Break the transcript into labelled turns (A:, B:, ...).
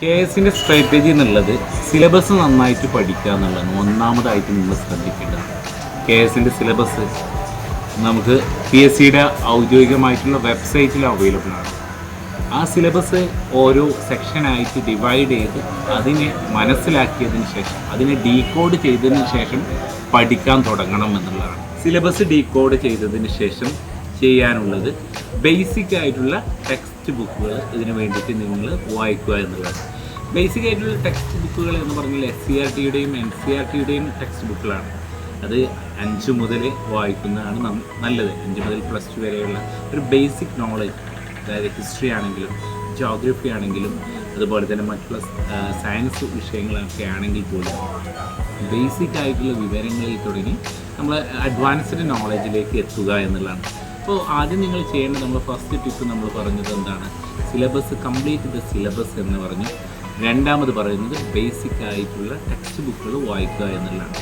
A: K എസിൻ്റെ strategy എന്നുള്ളത് syllabus നന്നായിട്ട് പഠിക്കുക എന്നുള്ളതാണ് ഒന്നാമതായിട്ട് നിങ്ങൾ ശ്രദ്ധിക്കേണ്ടത്. കെ എസിൻ്റെ സിലബസ് നമുക്ക് PSCയുടെ ഔദ്യോഗികമായിട്ടുള്ള വെബ്സൈറ്റിൽ അവൈലബിൾ ആണ്. ആ സിലബസ് ഓരോ സെക്ഷനായിട്ട് ഡിവൈഡ് ചെയ്ത് അതിനെ മനസ്സിലാക്കിയതിന് ശേഷം അതിനെ ഡീകോഡ് ചെയ്തതിന് ശേഷം പഠിക്കാൻ തുടങ്ങണം എന്നുള്ളതാണ്. സിലബസ് ഡീകോഡ് ചെയ്തതിന് ശേഷം ചെയ്യാനുള്ളത് ബേസിക് ആയിട്ടുള്ള ടെക്സ്റ്റ് ബുക്കുകൾ ഇതിന് വേണ്ടിയിട്ട് നിങ്ങൾ വായിക്കുക എന്നുള്ളതാണ്. ബേസിക് ആയിട്ടുള്ള ടെക്സ്റ്റ് ബുക്കുകൾ എന്ന് പറഞ്ഞാൽ SCERTയുടെയും NCERTയുടെയും ടെക്സ്റ്റ് ബുക്കുകളാണ്. അത് 5 മുതൽ വായിക്കുന്നതാണ് നല്ലത്. 5 മുതൽ +2 വരെയുള്ള ഒരു ബേസിക് നോളജ്, അതായത് ഹിസ്റ്ററി ആണെങ്കിലും ജോഗ്രഫി ആണെങ്കിലും അതുപോലെ തന്നെ മറ്റുള്ള സയൻസ് വിഷയങ്ങളൊക്കെ ആണെങ്കിൽ പോലും ബേസിക് ആയിട്ടുള്ള വിവരങ്ങളിൽ തുടങ്ങി നമ്മൾ അഡ്വാൻസ്ഡ് നോളജിലേക്ക് എത്തുക എന്നുള്ളതാണ്. അപ്പോൾ ആദ്യം നിങ്ങൾ ചെയ്യേണ്ടത്, നമ്മൾ ഫസ്റ്റ് ടിപ്പ് നമ്മൾ പറഞ്ഞത് എന്താണ്, സിലബസ് കംപ്ലീറ്റ് ദ സിലബസ് എന്ന് പറഞ്ഞു. രണ്ടാമത് പറയുന്നത് ബേസിക് ആയിട്ടുള്ള ടെക്സ്റ്റ് ബുക്കുകൾ വായിക്കുക എന്നുള്ളതാണ്.